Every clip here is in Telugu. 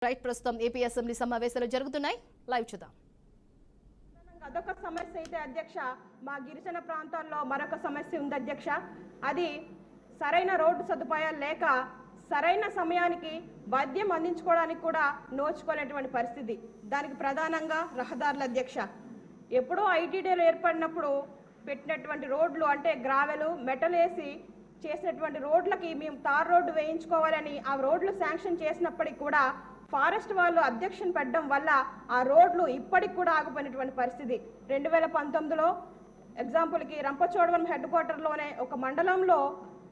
రైట్ ప్రస్తుతం ఏపీ అసెంబ్లీ సమావేశాలు జరుగుతున్నాయి లైవ్ చూద్దాం అదొక సమస్య అయితే అధ్యక్ష మా గిరిజన ప్రాంతాల్లో మరొక సమస్య ఉంది అధ్యక్ష అది సరైన రోడ్డు సదుపాయాలు లేక సరైన సమయానికి వైద్యం అందించుకోవడానికి కూడా నోచుకోలేటువంటి పరిస్థితి దానికి ప్రధానంగా రహదారుల అధ్యక్ష ఎప్పుడో ఐటీడీలు ఏర్పడినప్పుడు పెట్టినటువంటి రోడ్లు అంటే గ్రావెలు మెటల్ వేసి చేసినటువంటి రోడ్లకి మేము తార్ రోడ్డు వేయించుకోవాలని ఆ రోడ్లు శాంక్షన్ చేసినప్పటికీ కూడా ఫారెస్ట్ వాళ్ళు అబ్జెక్షన్ పెట్టడం వల్ల ఆ రోడ్లు ఇప్పటికి కూడా ఆగిపోయినటువంటి పరిస్థితి 2019లో ఎగ్జాంపుల్కి రంపచోడవరం హెడ్ క్వార్టర్లోనే ఒక మండలంలో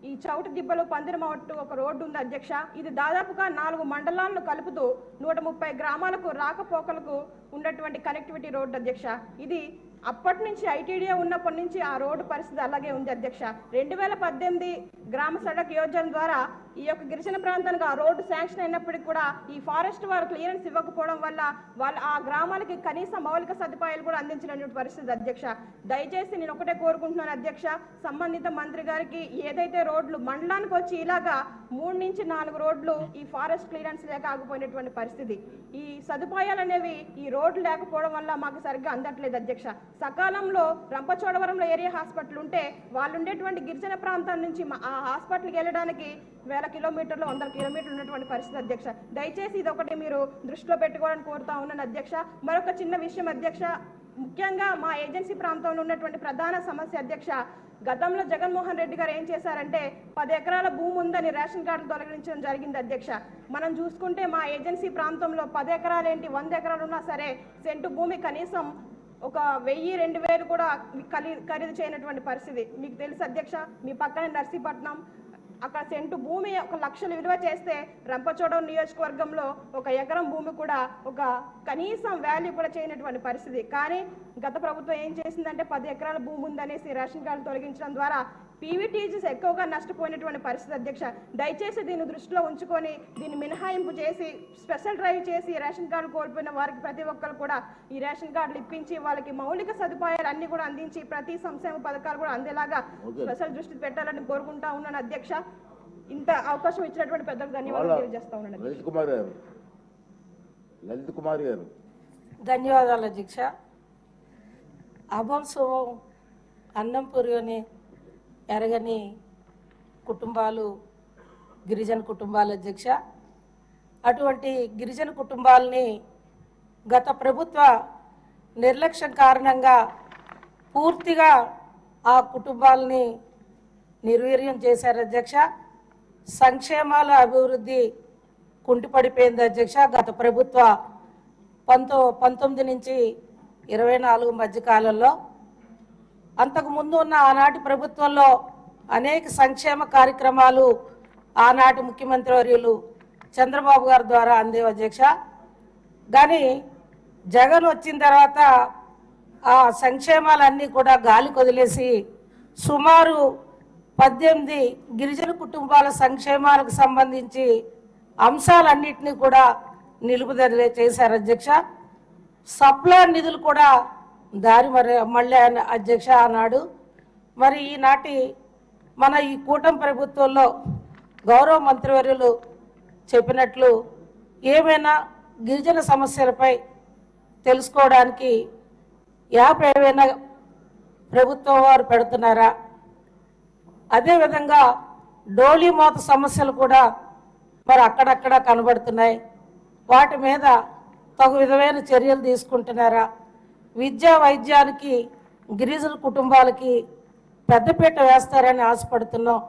ఈ చౌటి దిబ్బలు పందిరమట్టు ఒక రోడ్డు ఉంది అధ్యక్ష ఇది దాదాపుగా 4 మండలాలను కలుపుతూ 130 గ్రామాలకు రాకపోకలకు ఉన్నటువంటి కనెక్టివిటీ రోడ్డు అధ్యక్ష ఇది అప్పటి నుంచి ఐటీడీఏ ఉన్నప్పటి నుంచి ఆ రోడ్డు పరిస్థితి అలాగే ఉంది అధ్యక్ష 2018 గ్రామ సడక్ యోజన ద్వారా ఈ యొక్క గిరిజన ప్రాంతానికి ఆ రోడ్డు శాంక్షన్ అయినప్పటికీ కూడా ఈ ఫారెస్ట్ వారు క్లియరెన్స్ ఇవ్వకపోవడం వల్ల వాళ్ళు ఆ గ్రామాలకి కనీస మౌలిక సదుపాయాలు కూడా అందించినటువంటి పరిస్థితి అధ్యక్ష దయచేసి నేను ఒకటే కోరుకుంటున్నాను అధ్యక్ష సంబంధిత మంత్రి గారికి ఏదైతే రోడ్లు మండలానికి వచ్చి ఇలాగా 3 నుంచి 4 రోడ్లు ఈ ఫారెస్ట్ క్లియరెన్స్ లేక ఆగిపోయినటువంటి పరిస్థితి ఈ సదుపాయాలు అనేవి ఈ రోడ్లు లేకపోవడం వల్ల మాకు సరిగ్గా అందట్లేదు అధ్యక్ష సకాలంలో రంపచోడవరంలో ఏరియా హాస్పిటల్ ఉంటే వాళ్ళు ఉండేటువంటి గిరిజన ప్రాంతం నుంచి ఆ హాస్పిటల్కి వెళ్ళడానికి 1000 కిలోమీటర్లు 100 కిలోమీటర్లు ఉన్నటువంటి పరిస్థితి అధ్యక్ష దయచేసి ఇది ఒకటి మీరు దృష్టిలో పెట్టుకోవాలని కోరుతా ఉన్నాను అధ్యక్ష మరొక చిన్న విషయం అధ్యక్ష ముఖ్యంగా మా ఏజెన్సీ ప్రాంతంలో ఉన్నటువంటి ప్రధాన సమస్య అధ్యక్ష గతంలో జగన్మోహన్ రెడ్డి గారు ఏం చేశారంటే 10 ఎకరాల భూమి ఉందని రేషన్ కార్డులు తొలగించడం జరిగింది అధ్యక్ష మనం చూసుకుంటే మా ఏజెన్సీ ప్రాంతంలో 10 ఎకరాలు ఏంటి 100 ఎకరాలు ఉన్నా సరే సెంటు భూమి కనీసం ఒక 1000-2000 కూడా ఖరీదు చేయనటువంటి పరిస్థితి మీకు తెలుసు అధ్యక్ష మీ పక్కనే నర్సీపట్నం అక్కడ సెంటు భూమి 1 లక్షలు విలువ చేస్తే రంపచోడవరం నియోజకవర్గంలో 1 ఎకరం భూమి కూడా ఒక కనీసం వాల్యూ కూడా చేయనటువంటి పరిస్థితి కానీ గత ప్రభుత్వం ఏం చేసిందంటే 10 ఎకరాల భూమి ఉందనేసి రేషన్ కార్డు తొలగించడం ద్వారా పీవీటీజీస్ ఎక్కువగా నష్టపోయినటువంటి పరిస్థితి అధ్యక్ష దయచేసి దీన్ని దృష్టిలో ఉంచుకొని దీన్ని మినహాయింపు చేసి స్పెషల్ డ్రైవ్ చేసి రేషన్ కార్డు కోల్పోయిన వారికి ప్రతి ఒక్కరు కూడా ఈ రేషన్ కార్డులు ఇప్పించి వాళ్ళకి మౌలిక సదుపాయాలు అన్ని కూడా అందించి ప్రతి సంక్షేమ పథకాలు కూడా అందేలాగా స్పెషల్ దృష్టి పెట్టాలని కోరుకుంటా ఉన్నాను అధ్యక్ష ఇంత అవకాశం ఇచ్చినటువంటి పెద్దలకు ధన్యవాదాలు తెలియజేస్తా ఉన్నాను లలిత్ కుమార్ గారు ధన్యవాదాలు అధ్యక్ష అభం శుభం అన్నం పురియని ఎరగని కుటుంబాలు గిరిజన కుటుంబాల అధ్యక్ష అటువంటి గిరిజన కుటుంబాలని గత ప్రభుత్వ నిర్లక్ష్యం కారణంగా పూర్తిగా ఆ కుటుంబాలని నిర్వీర్యం చేశారు అధ్యక్ష సంక్షేమాల అభివృద్ధి కుంటిపడిపోయింది అధ్యక్ష గత ప్రభుత్వ 19 నుంచి 24 మధ్య కాలంలో అంతకుముందు ఉన్న ఆనాటి ప్రభుత్వంలో అనేక సంక్షేమ కార్యక్రమాలు ఆనాటి ముఖ్యమంత్రి వర్యులు చంద్రబాబు గారి ద్వారా అందేవి అధ్యక్ష కానీ జగన్ వచ్చిన తర్వాత ఆ సంక్షేమాలన్నీ కూడా గాలి కొదిలేసి సుమారు 18 గిరిజన కుటుంబాల సంక్షేమాలకు సంబంధించి అంశాలన్నింటినీ కూడా నిలుపుదల చేశారు అధ్యక్ష సప్లా నిధులు కూడా దారి మళ్ళీ అధ్యక్ష అన్నాడు మరి ఈనాటి మన ఈ కూటమి ప్రభుత్వంలో గౌరవ మంత్రివర్యులు చెప్పినట్లు ఏమైనా గిరిజన సమస్యలపై తెలుసుకోవడానికి యాప్ ఏమైనా ప్రభుత్వం వారు పెడుతున్నారా అదేవిధంగా డోలీ మోత సమస్యలు కూడా మరి అక్కడక్కడ కనబడుతున్నాయి వాటి మీద తగు విధమైన చర్యలు తీసుకుంటున్నారా విద్యా వైద్యానికి గిరిజన కుటుంబాలకి పెద్దపీట వేస్తారని ఆశపడుతున్నాం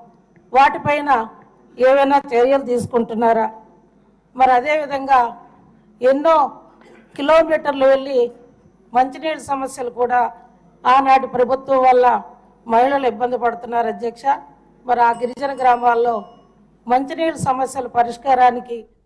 వాటిపైన ఏవైనా చర్యలు తీసుకుంటున్నారా మరి అదేవిధంగా ఎన్నో కిలోమీటర్లు వెళ్ళి మంచినీళ్ళ సమస్యలు కూడా ఆనాటి ప్రభుత్వం వల్ల మహిళలు ఇబ్బంది పడుతున్నారు అధ్యక్ష మరి ఆ గిరిజన గ్రామాల్లో మంచినీళ్ళ సమస్యల పరిష్కారానికి